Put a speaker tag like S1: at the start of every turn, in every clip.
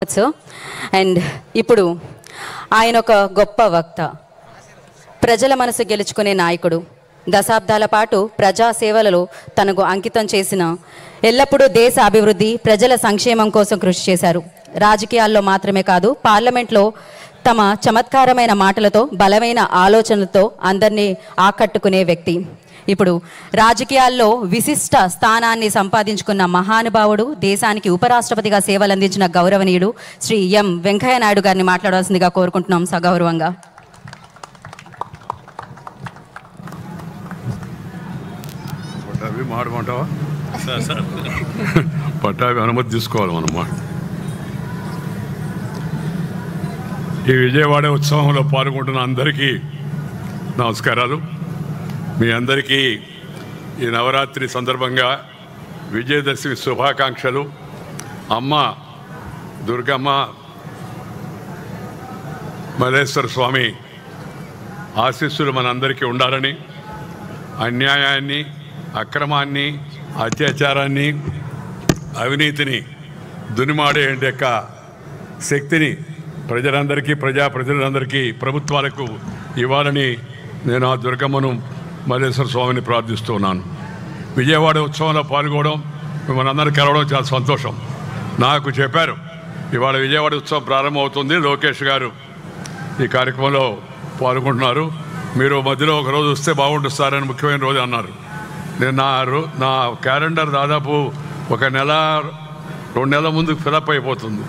S1: And ఇప్పుడు ఆయన ఒక గొప్ప వక్త, ప్రజల మనసు గెలుచుకునే నాయకుడు, దశాబ్దాల పాటు ప్రజా సేవలలో తనకు అంకితం చేసిన, ఎల్లప్పుడూ దేశ అభివృద్ధి ప్రజల సంక్షేమం కోసం కృషి చేశారు. రాజకీయాల్లో మాత్రమే కాదు, పార్లమెంట్లో తమ చమత్కారమైన మాటలతో బలమైన ఆలోచనలతో అందరినీ ఆకట్టుకునే వ్యక్తి. ఇప్పుడు రాజకీయాల్లో విశిష్ట స్థానాన్ని సంపాదించుకున్న మహానుభావుడు, దేశానికి ఉపరాష్ట్రపతిగా సేవలందించిన గౌరవనీయుడు శ్రీ ఎం వెంకయ్య నాయుడు గారిని మాట్లాడవలసిందిగా కోరుకుంటున్నాం సగౌరవంగా.
S2: పట్టాభి అనుమతి తీసుకోవాలి మనం. ఈ విజయవాడ ఉత్సవంలో పాల్గొంటున్న అందరికీ నమస్కారాలు. మీ అందరికీ ఈ నవరాత్రి సందర్భంగా విజయదశమి శుభాకాంక్షలు. అమ్మ దుర్గమ్మ మల్లేశ్వర స్వామి ఆశీస్సులు మనందరికీ ఉండాలని, అన్యాయాన్ని, అక్రమాన్ని, అత్యాచారాన్ని, అవినీతిని దునిమాడే యొక్క శక్తిని ప్రజలందరికీ, ప్రజలందరికీ, ప్రభుత్వాలకు ఇవ్వాలని నేను ఆ దుర్గమ్మను మల్లేశ్వర స్వామిని ప్రార్థిస్తున్నాను. విజయవాడ ఉత్సవంలో పాల్గొనడం, మిమ్మల్ని అందరూ కలవడం చాలా సంతోషం. నాకు చెప్పారు ఇవాళ విజయవాడ ఉత్సవం ప్రారంభమవుతుంది, లోకేష్ గారు ఈ కార్యక్రమంలో పాల్గొంటున్నారు, మీరు మధ్యలో ఒక రోజు వస్తే బాగుంటుంది సార్ అని ముఖ్యమైన రోజు అన్నారు. నేను నా క్యాలెండర్ దాదాపు ఒక నెల 2 నెలల ముందు ఫిలప్ అయిపోతుంది.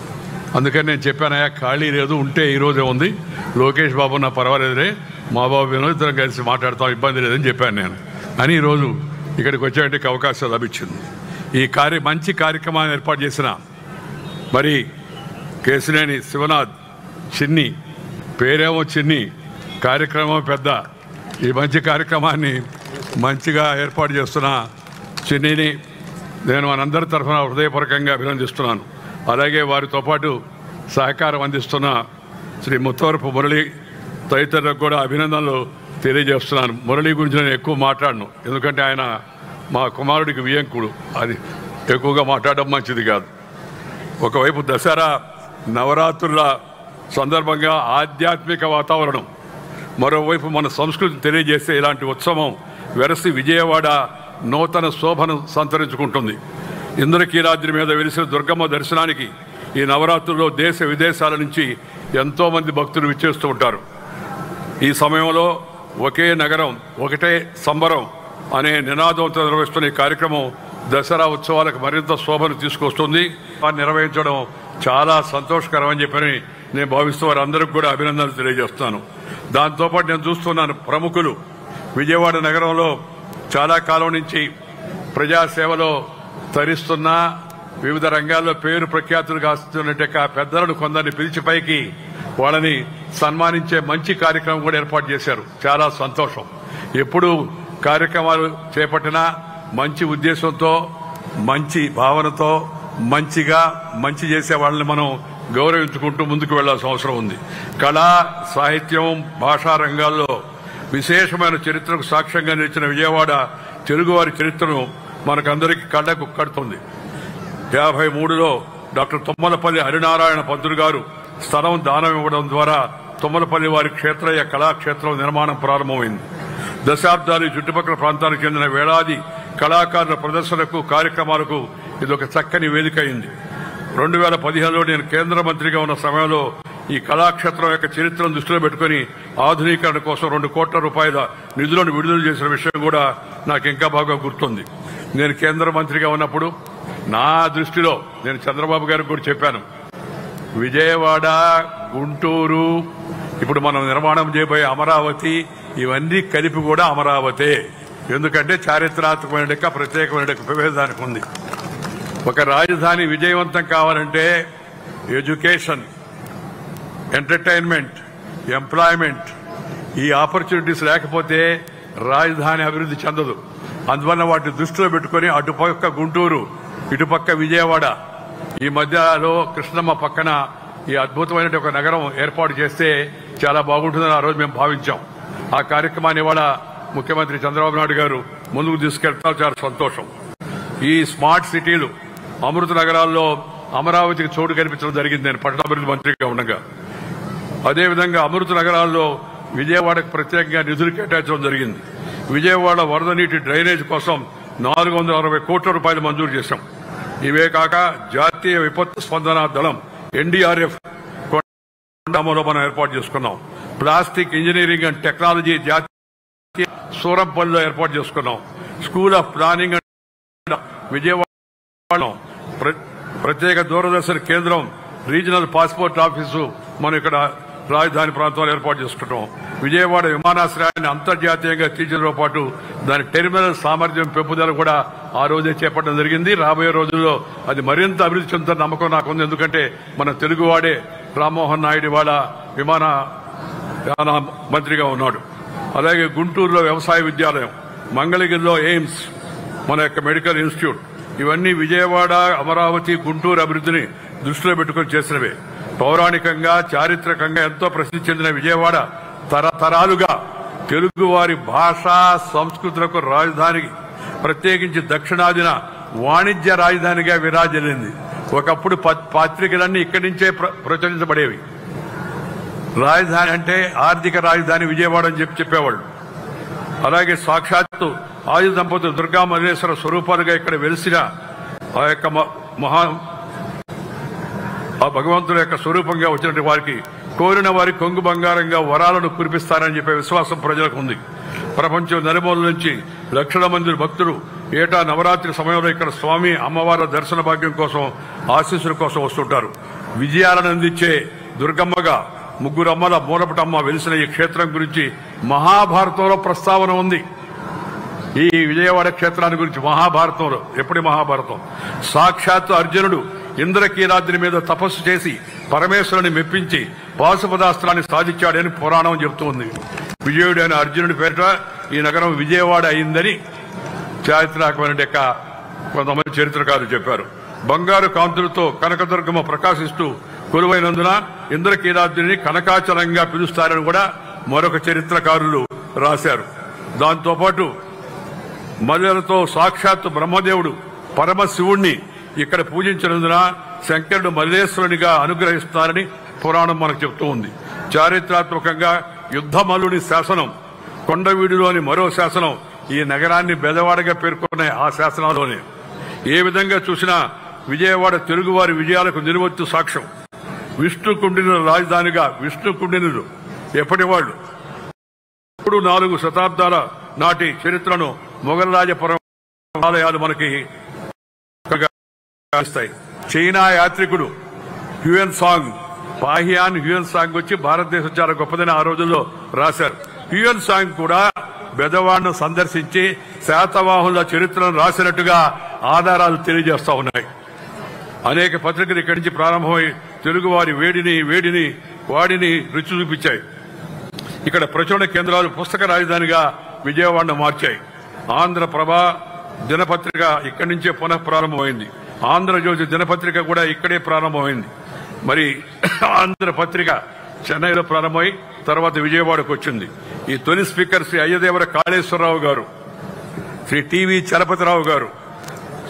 S2: అందుకని నేను చెప్పానయ్యా ఖాళీ లేదు, ఉంటే ఈరోజే ఉంది, లోకేష్ బాబు నా పర్వాలేదులే, మా బాబు ఇద్దరం కలిసి మాట్లాడతాం, ఇబ్బంది లేదని చెప్పాను నేను. అని ఈరోజు ఇక్కడికి వచ్చేటికి అవకాశం లభించింది. ఈ మంచి కార్యక్రమాన్ని ఏర్పాటు చేసిన మరి కేశినేని శివనాథ్, చిన్ని పేరేమో చిన్ని, కార్యక్రమం పెద్ద, ఈ మంచి కార్యక్రమాన్ని మంచిగా ఏర్పాటు చేస్తున్న చిన్నిని నేను మనందరి తరఫున హృదయపూర్వకంగా అభినందిస్తున్నాను. అలాగే వారితో పాటు సహకారం అందిస్తున్న శ్రీ ముత్తవరపు మురళి తదితరులకు కూడా అభినందనలు తెలియజేస్తున్నాను. మురళి గురించి నేను ఎక్కువ మాట్లాడను, ఎందుకంటే ఆయన మా కుమారుడికి వియంకుడు, అది ఎక్కువగా మాట్లాడడం మంచిది కాదు. ఒకవైపు దసరా నవరాత్రుల సందర్భంగా ఆధ్యాత్మిక వాతావరణం, మరోవైపు మన సంస్కృతిని తెలియజేసే ఇలాంటి ఉత్సవం వెరసి విజయవాడ నూతన శోభను సంతరించుకుంటుంది. ఇంద్రకీలాద్రి మీద వెలిసిన దుర్గమ్మ దర్శనానికి ఈ నవరాత్రుల్లో దేశ విదేశాల నుంచి ఎంతోమంది భక్తులు విచ్చేస్తూ ఉంటారు. ఈ సమయంలో ఒకే నగరం ఒకటే సంబరం అనే నినాదంతో నిర్వహిస్తున్న ఈ కార్యక్రమం దసరా ఉత్సవాలకు మరింత శోభను తీసుకొస్తుంది. నిర్వహించడం చాలా సంతోషకరం అని చెప్పని నేను భావిస్తూ వారందరికీ కూడా అభినందనలు తెలియజేస్తున్నాను. దాంతోపాటు నేను చూస్తున్నాను, ప్రముఖులు విజయవాడ నగరంలో చాలా కాలం నుంచి ప్రజాసేవలో తరిస్తున్న, వివిధ రంగాల్లో పేరు ప్రఖ్యాతులు కాస్తున్నట్టు పెద్దలను కొందరిని పిలిచి పైకి వాళ్ళని సన్మానించే మంచి కార్యక్రమం కూడా ఏర్పాటు చేశారు. చాలా సంతోషం. ఎప్పుడు కార్యక్రమాలు చేపట్టినా మంచి ఉద్దేశంతో, మంచి భావనతో, మంచి చేసే వాళ్ళని మనం గౌరవించుకుంటూ ముందుకు వెళ్లాల్సిన అవసరం ఉంది. కళా, సాహిత్యం, భాషా రంగాల్లో విశేషమైన చరిత్రకు సాక్ష్యంగా నిలిచిన విజయవాడ తెలుగువారి చరిత్రను మనకందరికీ కళ్ళకు కడుతుంది. 53లో డాక్టర్ తుమ్మలపల్లి హరినారాయణ పంతులు గారు స్థలం దానం ఇవ్వడం ద్వారా తుమ్మలపల్లి వారి క్షేత్రయ్య కళాక్షేత్రం నిర్మాణం ప్రారంభమైంది. దశాబ్దాలు చుట్టుపక్కల ప్రాంతానికి చెందిన వేలాది కళాకారుల ప్రదర్శనకు, కార్యక్రమాలకు ఇదొక చక్కని వేదిక అయింది. 2015లో నేను కేంద్ర మంత్రిగా ఉన్న సమయంలో ఈ కళాక్షేత్రం యొక్క చరిత్రను దృష్టిలో పెట్టుకుని ఆధునీకరణ కోసం 2 కోట్ల రూపాయల నిధులను విడుదల చేసిన విషయం కూడా నాకు ఇంకా బాగా గుర్తుంది. నేను కేంద్ర మంత్రిగా ఉన్నప్పుడు నా దృష్టిలో నేను చంద్రబాబు గారికి కూడా చెప్పాను, విజయవాడ, గుంటూరు, ఇప్పుడు మనం నిర్మాణం చేయబోయే అమరావతి, ఇవన్నీ కలిపి కూడా అమరావతే. ఎందుకంటే చారిత్రాత్మకమైన ప్రత్యేకమైన విభేదానికి ఉంది. ఒక రాజధాని విజయవంతం కావాలంటే ఎడ్యుకేషన్, ఎంటర్టైన్మెంట్, ఎంప్లాయ్మెంట్, ఈ ఆపర్చునిటీస్ లేకపోతే రాజధాని అభివృద్ధి చెందదు. అందువల్ల వాటిని దృష్టిలో పెట్టుకుని అటుపక్క గుంటూరు, ఇటుపక్క విజయవాడ, ఈ మధ్యలో కృష్ణమ్మ పక్కన ఈ అద్భుతమైన ఒక నగరం ఏర్పాటు చేస్తే చాలా బాగుంటుందని ఆ రోజు మేము భావించాం. ఆ కార్యక్రమాన్ని ఇవాళ ముఖ్యమంత్రి చంద్రబాబు నాయుడు గారు ముందుకు తీసుకెళ్తారు, చాలా సంతోషం. ఈ స్మార్ట్ సిటీలు, అమృత నగరాల్లో అమరావతికి చోటు కల్పించడం జరిగింది నేను పట్టణాభివృద్ధి మంత్రిగా ఉండగా. అదేవిధంగా అమృత నగరాల్లో విజయవాడకు ప్రత్యేకంగా నిధులు కేటాయించడం జరిగింది. విజయవాడ వరద నీటి డ్రైనేజ్ కోసం 460 కోట్ల రూపాయలు మంజూరు చేశాం. ఇవే కాక జాతీయ విపత్తు స్పందన దళం NDRF కొండమలో మనం ఏర్పాటు చేసుకున్నాం. ప్లాస్టిక్ ఇంజనీరింగ్ అండ్ టెక్నాలజీ జాతీయ సూరంపల్లిలో ఏర్పాటు చేసుకున్నాం. School of planning and Vijayawada ప్రత్యేక దూరదర్శన్ కేంద్రం, రీజనల్ పాస్పోర్ట్ ఆఫీసు మనం ఇక్కడ రాజధాని ప్రాంతంలో ఏర్పాటు చేసుకుంటాం. విజయవాడ విమానాశ్రయాన్ని అంతర్జాతీయంగా తీర్చడంతో పాటు దాని టెర్మినల్ సామర్థ్యం పెంపుదల కూడా ఆ రోజే చేపట్టడం జరిగింది. రాబోయే రోజుల్లో అది మరింత అభివృద్ధి చెందుతున్న నమ్మకం నాకు ఉంది. ఎందుకంటే మన తెలుగువాడే రామ్మోహన్ నాయుడు వాళ్ళ విమానయాన మంత్రిగా ఉన్నాడు. అలాగే గుంటూరులో వ్యవసాయ విద్యాలయం, మంగళగిరిలో ఎయిమ్స్, మన యొక్క మెడికల్ ఇన్స్టిట్యూట్, ఇవన్నీ విజయవాడ, అమరావతి, గుంటూరు అభివృద్ధిని దృష్టిలో పెట్టుకుని చేసినవే. పౌరాణికంగా, చారిత్రకంగా ఎంతో ప్రసిద్ధి చెందిన విజయవాడ తరతరాలుగా తెలుగువారి భాషా సంస్కృతులకు రాజధానికి, ప్రత్యేకించి దక్షిణాదిన వాణిజ్య రాజధానిగా విరాజిల్లింది. ఒకప్పుడు పత్రికలన్నీ ఇక్కడి నుంచే ప్రచురించబడేవి. రాజధాని అంటే ఆర్థిక రాజధాని విజయవాడ అని చెప్పేవాళ్ళు. అలాగే సాక్షాత్తు ఆది దంపతులు దుర్గా మల్లేశ్వర స్వరూపాలుగా ఇక్కడ వెలిసిన ఆ యొక్క ఆ భగవంతుల యొక్క స్వరూపంగా వచ్చినటువంటి వారికి కోరిన వారి కొంగు బంగారంగా వరాలను కురిపిస్తారని చెప్పే విశ్వాసం ప్రజలకు ఉంది. ప్రపంచం నలుమూల నుంచి లక్షల మంది భక్తులు ఏటా నవరాత్రి సమయంలో ఇక్కడ స్వామి అమ్మవారి దర్శన భాగ్యం కోసం, ఆశీస్సుల కోసం వస్తుంటారు. విజయాలను అందించే దుర్గమ్మగా ముగ్గురమ్మల మూలపటమ్మ వెలిసిన ఈ క్షేత్రం గురించి మహాభారతంలో ప్రస్తావన ఉంది. ఈ విజయవాడ క్షేత్రాన్ని గురించి మహాభారతంలో, ఎప్పటి మహాభారతం, సాక్షాత్తు అర్జునుడు ఇంద్రకీలాద్రి మీద తపస్సు చేసి పరమేశ్వరుని మెప్పించి పాశుపదాస్త్రాన్ని సాధించాడని పురాణం చెబుతోంది. విజయుడైన అర్జునుడి పేరిట ఈ నగరం విజయవాడ అయిందని చారిత్రాత్మక కొంతమంది చరిత్రకారులు చెప్పారు. బంగారు కాంతులతో కనకదుర్గమ్మ ప్రకాశిస్తూ కొలువైనందున ఇంద్రకీలాద్రిని కనకాచలంగా పిలుస్తారని కూడా మరొక చరిత్రకారులు రాశారు. దాంతోపాటు మల్లెలతో సాక్షాత్తు బ్రహ్మదేవుడు పరమశివుణ్ణి ఇక్కడ పూజించినందున శంకరుడు మల్లేశ్వరునిగా అనుగ్రహిస్తారని పురాణం మనకు చెబుతూ ఉంది. చారిత్రాత్మకంగా యుద్ధమల్లుని శాసనం, కొండవీడులోని మరో శాసనం ఈ నగరాన్ని బెదవాడగా పేర్కొన్న ఆ శాసనాల్లోనే. ఏ విధంగా చూసినా విజయవాడ తెలుగువారి విజయాలకు నిలువెత్తు సాక్ష్యం. విష్ణు కుండినుల రాజధానిగా విష్ణు కుండినులు ఎప్పటివాళ్లు 3-4 శతాబ్దాల నాటి చరిత్రను మొఘల్ రాజపురం ఆలయాలు మనకి ఇస్తాయి. చైనా యాత్రికుడు Hiuen Tsang, Fahien Hiuen Tsang వచ్చి భారతదేశం చాలా గొప్పదని ఆ రోజుల్లో రాశారు. హ్యూయన్ సాంగ్ కూడా బెదవాడను సందర్శించి శాతవాహనుల చరిత్రను రాసినట్టుగా ఆధారాలు తెలియజేస్తా ఉన్నాయి. అనేక పత్రికలు ఇక్కడి నుంచి ప్రారంభమై తెలుగువారి వాడిని రుచి చూపించాయి. ఇక్కడ ప్రచురణ కేంద్రాలు పుస్తక రాజధానిగా విజయవాడను మార్చాయి. ఆంధ్రప్రభ దినపత్రిక ఇక్కడి నుంచే పునః ప్రారంభమైంది. ఆంధ్రజ్యోతి దినపత్రిక కూడా ఇక్కడే ప్రారంభమైంది. మరి ఆంధ్రపత్రిక చెన్నైలో ప్రారంభమై తర్వాత విజయవాడకు వచ్చింది. ఈ తొలి స్పీకర్ శ్రీ అయ్యదేవర కాళేశ్వరరావు గారు, శ్రీ టీవీ చలపతిరావు గారు,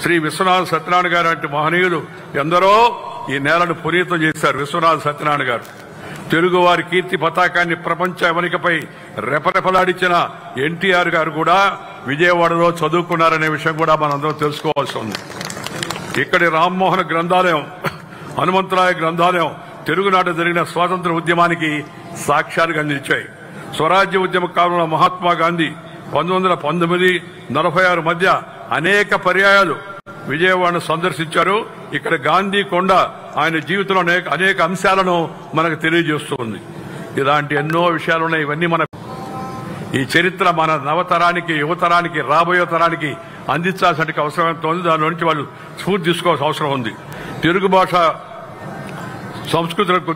S2: శ్రీ విశ్వనాథ సత్యనారాయణ గారు వంటి మహనీయులు ఎందరో ఈ నేలను పునీతం చేశారు. విశ్వనాథ సత్యనారాయణ గారు తెలుగువారి కీర్తి పతాకాన్ని ప్రపంచ అవనికపై రెపరెపలాడించిన ఎన్టీఆర్ గారు కూడా విజయవాడలో చదువుకున్నారనే విషయం కూడా మనందరం తెలుసుకోవాల్సి ఉంది. ఇక్కడి రామ్మోహన గ్రంథాలయం, హనుమంతరాయ గ్రంథాలయం తెలుగునాట జరిగిన స్వాతంత్ర ఉద్యమానికి సాక్ష్యాలుగా అందించాయి. స్వరాజ్య ఉద్యమ కాలంలో మహాత్మా గాంధీ 1919-46 మధ్య అనేక పర్యాయాలు విజయవాడను సందర్శించారు. ఇక్కడ గాంధీ కొండ ఆయన జీవితంలో అనేక అంశాలను మనకు తెలియజేస్తుంది. ఇలాంటి ఎన్నో విషయాలున్నాయి. ఇవన్నీ ఈ చరిత్ర మన నవతరానికి, యువతరానికి, రాబోయే తరానికి అందించాల్సిన అవసరం ఎంత ఉంది. దాని నుంచి వాళ్ళు స్ఫూర్తి తీసుకోవాల్సిన అవసరం ఉంది. తెలుగు భాష సంస్కృతులకు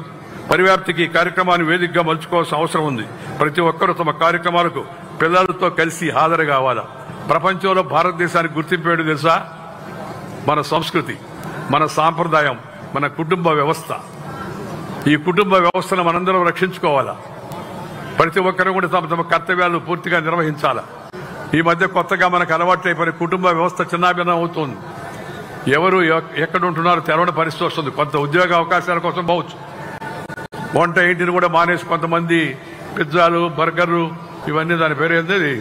S2: పరివ్యాప్తికి కార్యక్రమాన్ని వేదికగా మలుచుకోవాల్సిన అవసరం ఉంది. ప్రతి ఒక్కరూ తమ కార్యక్రమాలకు పిల్లలతో కలిసి హాజరు కావాలా. ప్రపంచంలో భారతదేశానికి గుర్తింపేడు తెలుసా? మన సంస్కృతి, మన సాంప్రదాయం, మన కుటుంబ వ్యవస్థ. ఈ కుటుంబ వ్యవస్థను మనందరం రక్షించుకోవాలా. ప్రతి ఒక్కరూ కూడా తమ తమ కర్తవ్యాలను పూర్తిగా నిర్వహించాలా. ఈ మధ్య కొత్తగా మనకు అలవాట్లైపోయిన కుటుంబ వ్యవస్థ చిన్నాభిన్నం అవుతోంది. ఎవరు ఎక్కడ ఉంటున్నారో తెలవని పరిస్థితి వస్తుంది. కొంత ఉద్యోగ అవకాశాల కోసం పోవచ్చు. వంట ఇంటిని కూడా మానేసి కొంతమంది పిజ్జాలు, బర్గర్లు, ఇవన్నీ దాని పేరు ఏంది,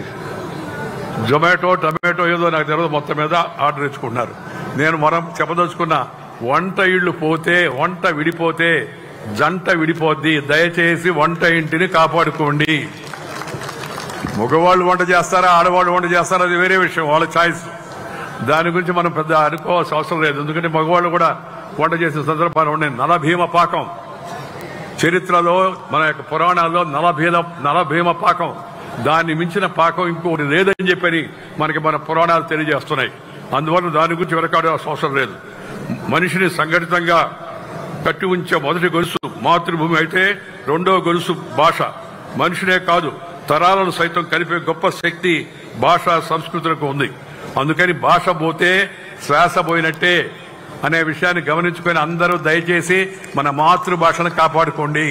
S2: జొమాటో, టమాటో ఏదో నాకు తెలియదు, మొత్తం మీద ఆర్డర్ ఇచ్చుకుంటున్నారు. నేను మనం చెప్పదలుచుకున్న, వంట ఇళ్లు పోతే, వంట విడిపోతే జంట విడిపోద్ది. దయచేసి వంట ఇంటిని కాపాడుకోండి. మగవాళ్ళు వంట చేస్తారా, ఆడవాళ్ళు వంట చేస్తారా, అది వేరే విషయం, వాళ్ళ ఛాయిస్. దాని గురించి మనం పెద్ద అనుకోవాల్సిన అవసరం లేదు. ఎందుకంటే మగవాళ్ళు కూడా వంట చేసిన సందర్భాలు ఉన్నాయి. నలభీమ పాకం చరిత్రలో, మన యొక్క పురాణాల్లో నలభీమ పాకం, దాన్ని మించిన పాకం ఇంకోటి లేదని చెప్పని మనకి మన పురాణాలు తెలియజేస్తున్నాయి. అందువల్ల దాని గురించి వెనకాడాల్సిన అవసరం లేదు. మనిషిని సంఘటితంగా కట్టి ఉంచే మొదటి గొలుసు మాతృభూమి అయితే, రెండో గొలుసు భాష. మనిషినే కాదు, తరాలను సైతం కలిపే గొప్ప శక్తి భాష, సంస్కృతులకు ఉంది. అందుకని భాష పోతే శ్వాస పోయినట్టే అనే విషయాన్ని గమనించుకొని అందరూ దయచేసి మన మాతృభాషను కాపాడుకోండి.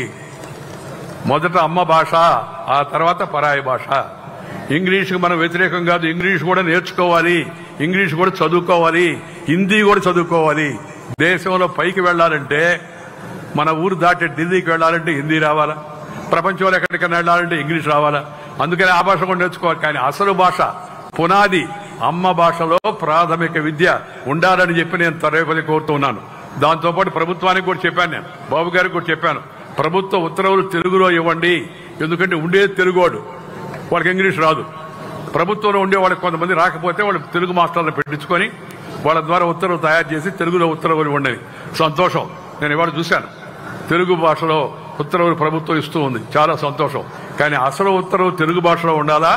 S2: మొదట అమ్మ భాష, ఆ తర్వాత పరాయి భాష. ఇంగ్లీష్కి మనం వ్యతిరేకం కాదు. ఇంగ్లీష్ కూడా నేర్చుకోవాలి, ఇంగ్లీష్ కూడా చదువుకోవాలి, హిందీ కూడా చదువుకోవాలి. దేశంలో పైకి వెళ్లాలంటే, మన ఊరు దాటి ఢిల్లీకి వెళ్లాలంటే హిందీ రావాలా, ప్రపంచంలో ఎక్కడికైనా వెళ్లాలంటే ఇంగ్లీష్ రావాలా. అందుకని ఆ భాష కూడా నేర్చుకోవాలి. కానీ అసలు భాష, పునాది అమ్మ భాషలో ప్రాథమిక విద్య ఉండాలని చెప్పి నేను తరగతి కోరుతున్నాను. దాంతోపాటు ప్రభుత్వానికి కూడా చెప్పాను, నేను బాబు గారికి కూడా చెప్పాను, ప్రభుత్వ ఉత్తర్వులు తెలుగులో ఇవ్వండి. ఎందుకంటే ఉండేది తెలుగువాడు, వాళ్ళకి ఇంగ్లీష్ రాదు. ప్రభుత్వంలో ఉండే వాళ్ళకి కొంతమంది రాకపోతే వాళ్ళు తెలుగు మాస్టర్లను పెట్టించుకొని వాళ్ళ ద్వారా ఉత్తర్వులు తయారు చేసి తెలుగులో ఉత్తర్వులు ఉండేవి. సంతోషం. నేను ఇవాళ చూశాను, తెలుగు భాషలో ఉత్తర్వులు ప్రభుత్వం ఇస్తూ ఉంది, చాలా సంతోషం. కానీ అసలు ఉత్తర్వులు తెలుగు భాషలో ఉండాలా,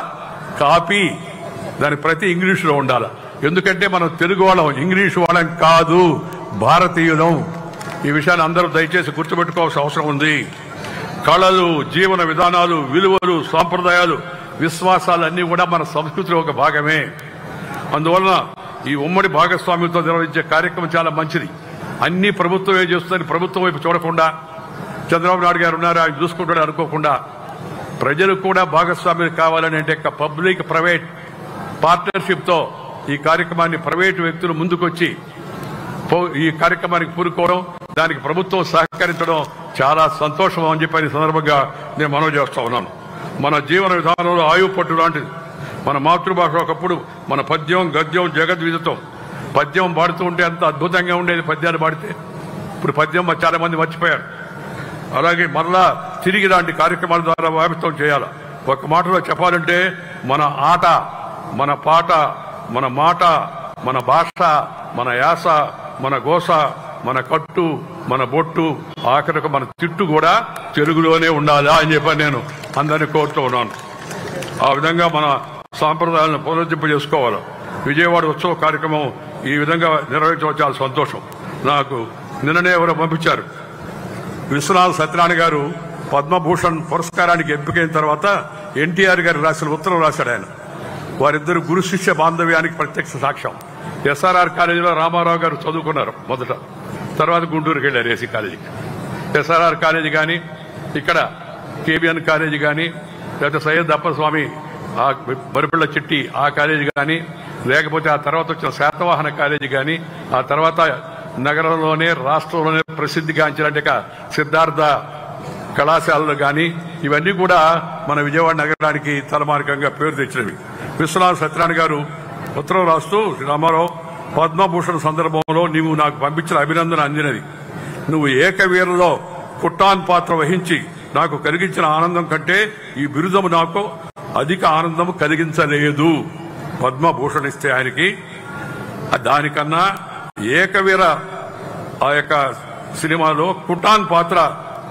S2: కాపీ దాని ప్రతి ఇంగ్లీషులో ఉండాలా. ఎందుకంటే మనం తెలుగు వాళ్ళం, ఇంగ్లీష్ వాళ్ళం కాదు, భారతీయులం. ఈ విషయాన్ని అందరూ దయచేసి గుర్తుపెట్టుకోవాల్సిన అవసరం ఉంది. కళలు, జీవన విధానాలు, విలువలు, సాంప్రదాయాలు, విశ్వాసాలు అన్నీ కూడా మన సంస్కృతిలో ఒక భాగమే. అందువలన ఈ ఉమ్మడి భాగస్వామ్యంతో నిర్వహించే కార్యక్రమం చాలా మంచిది. అన్ని ప్రభుత్వమే చేస్తుందని ప్రభుత్వం వైపు చూడకుండా, చంద్రబాబు నాయుడు గారు ఉన్నారు ఆయన చూసుకుంటాడు అనుకోకుండా, ప్రజలు కూడా భాగస్వామ్యం కావాలని అంటే పబ్లిక్ ప్రైవేట్ పార్ట్నర్షిప్ తో ఈ కార్యక్రమాన్ని ప్రైవేటు వ్యక్తులు ముందుకొచ్చి ఈ కార్యక్రమానికి పూనుకోవడం, దానికి ప్రభుత్వం సహకరించడం చాలా సంతోషం అని చెప్పి ఈ సందర్భంగా నేను మనవి చేస్తా ఉన్నాను. మన జీవన విధానంలో ఆయువు పట్టు లాంటిది. మన మాతృభాష ఒకప్పుడు మన పద్యం, గద్యం, జగద్విదితం. పద్యం పాడుతూ ఉంటే అంత అద్భుతంగా ఉండేది పద్యాలు పాడితే. ఇప్పుడు పద్యం చాలా మంది మర్చిపోయారు. అలాగే మరలా తిరిగి ఇలాంటి కార్యక్రమాల ద్వారా వ్యాపితం చేయాలి. ఒక మాటలో చెప్పాలంటే, మన ఆట, మన పాట, మన మాట, మన భాష, మన యాస, మన గోస, మన కట్టు, మన బొట్టు, ఆఖరికి మన తిట్టు కూడా తెలుగులోనే ఉండాలా అని చెప్పి నేను అందరినీ కోరుతూ ఉన్నాను. ఆ విధంగా మన సాంప్రదాయాలను పునరుద్ధరింప చేసుకోవాలి. విజయవాడ ఉత్సవ కార్యక్రమం ఈ విధంగా నిర్వహించడం చాలా సంతోషం. నాకు నిన్ననే ఎవరో పంపించారు, విశ్వనాథ్ సత్యనారాయణ గారు పద్మభూషణ్ పురస్కారానికి ఎంపికైన తర్వాత ఎన్టీఆర్ గారు రాసిన ఉత్తరం రాశాడు ఆయన. వారిద్దరు గురు శిష్య బాంధవ్యానికి ప్రత్యక్ష సాక్ష్యం. ఎస్ఆర్ఆర్ కాలేజీలో రామారావు గారు చదువుకున్నారు మొదట, తర్వాత గుంటూరుకి వెళ్ళారు ఏసీ కాలేజీకి. ఎస్ఆర్ఆర్ కాలేజీ కానీ, ఇక్కడ కేబిఎన్ కాలేజీ కానీ, లేకపోతే సయ్యద్ అప్పస్వామి బరిపిళ్ల చిట్టి ఆ కాలేజీ కానీ, లేకపోతే ఆ తర్వాత వచ్చిన శాతవాహన కాలేజీ కానీ, ఆ తర్వాత నగరంలోనే రాష్ట్రంలోనే ప్రసిద్ధిగాంచినట్టు సిద్ధార్థ కళాశాలలు కానీ, ఇవన్నీ కూడా మన విజయవాడ నగరానికి తలమానికంగా పేరు తెచ్చినవి. విశ్వనాథ్ సత్యనారాయణ గారు ఉత్తరం రాస్తూ, రామారావు, పద్మభూషణ్ సందర్భంలో నీవు నాకు పంపించిన అభినందన అందినది. నువ్వు ఏకవీరలో కుట్టాన్ పాత్ర వహించి నాకు కలిగించిన ఆనందం కంటే ఈ బిరుదము నాకు అధిక ఆనందం కలిగించలేదు. పద్మభూషణ్ ఇస్తే ఆయనకి, దానికన్నా ఏకవీర ఆ యొక్క సినిమాలో కుటాన్ పాత్ర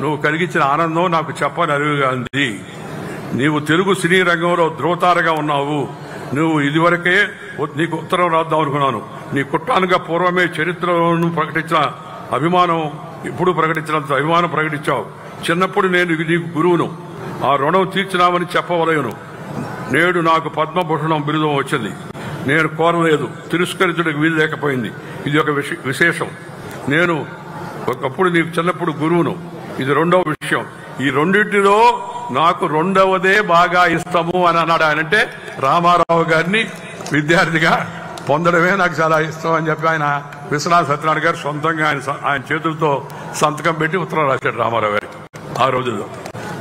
S2: నువ్వు కలిగించిన ఆనందం నాకు చెప్పని అరువుగా ఉంది. నీవు తెలుగు సినీ రంగంలో ధ్రువతారగా ఉన్నావు. నువ్వు ఇదివరకే నీకు ఉత్తరం రాద్దాం అనుకున్నాను. నీ కుట్టానుగా పూర్వమే చరిత్రను ప్రకటించిన అభిమానం, ఇప్పుడు ప్రకటించినంత అభిమానం ప్రకటించావు. చిన్నప్పుడు నేను నీకు గురువును, ఆ రుణం తీర్చినామని చెప్పవలయను. నేడు నాకు పద్మభూషణం బిరుదం వచ్చింది. నేను కోరలేదు, తిరస్కరించడానికి వీలు లేకపోయింది. ఇది ఒక విశేషం. నేను ఒకప్పుడు నీకు చిన్నప్పుడు గురువును, ఇది రెండవ విషయం. ఈ రెండింటిలో నాకు రెండవదే బాగా ఇష్టము అని అన్నాడు. ఆయన అంటే రామారావు గారిని విద్యార్థిగా పొందడమే నాకు చాలా ఇష్టం అని చెప్పి ఆయన విశ్వనాథ సత్యనారాయణ గారు సొంతంగా ఆయన చేతులతో సంతకం పెట్టి ఉత్తరం రాశాడు రామారావు గారికి. ఆ రోజుల్లో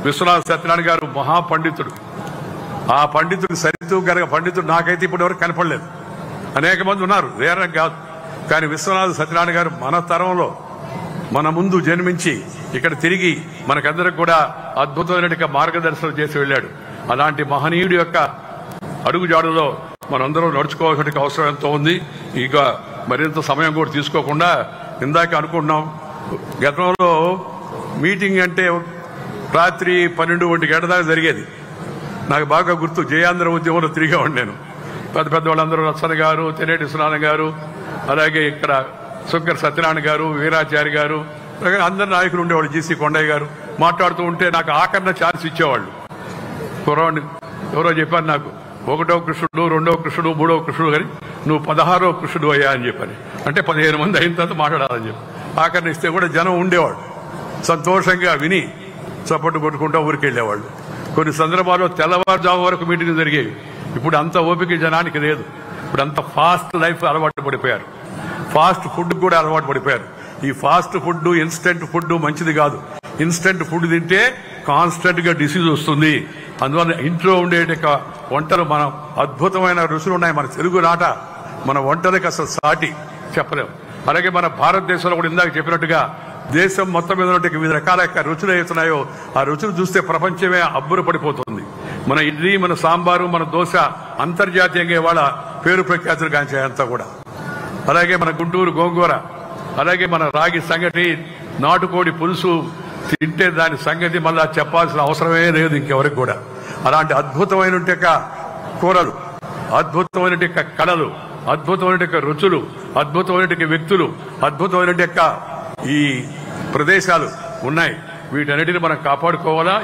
S2: విశ్వనాథ సత్యనారాయణ గారు మహాపండితుడు. ఆ పండితుడు సరితూగల పండితుడు నాకైతే ఇప్పటి వరకు కనపడలేదు. అనేక మంది ఉన్నారు, వేరే కాదు. కానీ విశ్వనాథ సత్యనారాయణ గారు మన తరంలో మన ముందు జన్మించి ఇక్కడ తిరిగి మనకందరికి కూడా అద్భుతమైన మార్గదర్శనం చేసి వెళ్ళాడు. అలాంటి మహనీయుడి యొక్క అడుగుజాడులో మనందరం నడుచుకోవాల్సిన అవసరం ఎంతో ఉంది. ఇక మరింత సమయం కూడా తీసుకోకుండా ఇందాక అనుకుంటున్నాం, గతంలో మీటింగ్ అంటే రాత్రి 12-1 గంటల దాకా జరిగేది. నాకు బాగా గుర్తు, జయాంధ్ర ఉద్యమంలో తిరిగేవాడు నేను. పెద్ద పెద్ద వాళ్ళందరూ రత్సన గారు, తెనేటి విశ్వనాథం గారు, అలాగే ఇక్కడ శంకర్ సత్యనారాయణ గారు, వీరాచారి గారు, అందరు నాయకులు ఉండేవాళ్ళు. జీసీ కొండయ్య గారు మాట్లాడుతూ ఉంటే నాకు ఆఖరణ ఛాన్స్ ఇచ్చేవాళ్ళు. కుర్రాడిని ఎవరో చెప్పారు నాకు, 1వ కృష్ణుడు, 2వ కృష్ణుడు, 3వ కృష్ణుడు, కానీ నువ్వు 16వ కృష్ణుడు అయ్యా అని చెప్పని. అంటే 15 మంది అయిన తర్వాత మాట్లాడాలని చెప్పి ఆఖరణ ఇస్తే కూడా జనం ఉండేవాడు. సంతోషంగా విని చప్పట్టు కొట్టుకుంటూ ఊరికి వెళ్ళేవాళ్ళు. కొన్ని సందర్భాల్లో తెల్లవారుజాము వరకు మీటింగ్ జరిగేవి. ఇప్పుడు అంత ఓపిక జనానికి లేదు. ఇప్పుడు అంత ఫాస్ట్ లైఫ్ అలవాటు పడిపోయారు. ఫాస్ట్ ఫుడ్ కూడా అలవాటు పడిపోయారు. ఈ ఫాస్ట్ ఫుడ్, ఇన్స్టెంట్ ఫుడ్ మంచిది కాదు. ఇన్స్టెంట్ ఫుడ్ తింటే కాన్స్టెంట్ గా డిసీజ్ వస్తుంది. అందువల్ల ఇంట్లో ఉండే వంటలు మన అద్భుతమైన రుచులు ఉన్నాయి. మన తెలుగు నాట మన వంటలకు అసలు సాటి చెప్పలేము. అలాగే మన భారతదేశంలో కూడా ఇందాక చెప్పినట్టుగా దేశం మొత్తం మీద వివిధ రకాల రుచులు ఏతున్నాయో ఆ రుచులు చూస్తే ప్రపంచమే అబ్బురపడిపోతుంది. మన ఇడ్లీ, మన సాంబారు, మన దోశ అంతర్జాతీయంగా ఇవాళ పేరు ప్రఖ్యాతులు గాంచాయంతా కూడా. అలాగే మన గుంటూరు గోంగూర, అలాగే మన రాగి సంగటి, నాటుకోడి పులుసు తింటే దాని సంగతి మళ్ళా చెప్పాల్సిన అవసరమే లేదు ఇంకెవరికి కూడా. అలాంటి అద్భుతమైన కూరలు, అద్భుతమైన కళలు, అద్భుతమైన రుచులు, అద్భుతమైన వ్యక్తులు, అద్భుతమైన ఈ ప్రదేశాలు ఉన్నాయి. వీటన్నిటిని మనం కాపాడుకోవాలా,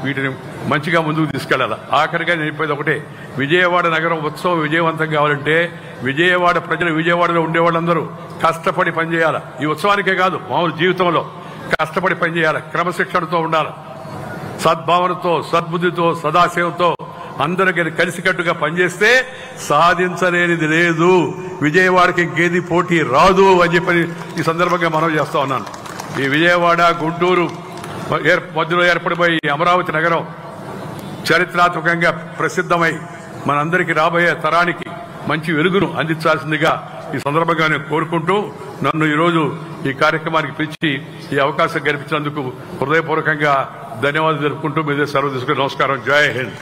S2: వీటిని మంచిగా ముందుకు తీసుకెళ్లాలా. ఆఖరిగా నేను చెప్పేది ఒకటే, విజయవాడ నగరం ఉత్సవం విజయవంతం కావాలంటే విజయవాడ ప్రజలు, విజయవాడలో ఉండేవాళ్ళందరూ కష్టపడి పనిచేయాలి. ఈ ఉత్సవానికే కాదు, మామూలు జీవితంలో కష్టపడి పనిచేయాలి. క్రమశిక్షణతో ఉండాలి. సద్భావనతో, సద్బుద్ధితో, సదాశయంతో అందరికీ కలిసికట్టుగా పనిచేస్తే సాధించలేనిది లేదు. విజయవాడకి ఇంకేది పోటీ రాదు అని చెప్పని ఈ సందర్భంగా మనం చేస్తా ఉన్నాను. ఈ విజయవాడ, గుంటూరు మధ్యలో ఏర్పడిపోయి అమరావతి నగరం చరిత్రాత్మకంగా ప్రసిద్ధమై మనందరికీ రాబోయే తరానికి మంచి వెలుగును అందించాల్సిందిగా ఈ సందర్భంగా నేను కోరుకుంటూ, నన్ను ఈరోజు ఈ కార్యక్రమానికి పిలిచి ఈ అవకాశం కల్పించినందుకు హృదయపూర్వకంగా ధన్యవాదాలు తెలుపుకుంటూ మీద సెలవు తీసుకుని నమస్కారం. జై హింద్.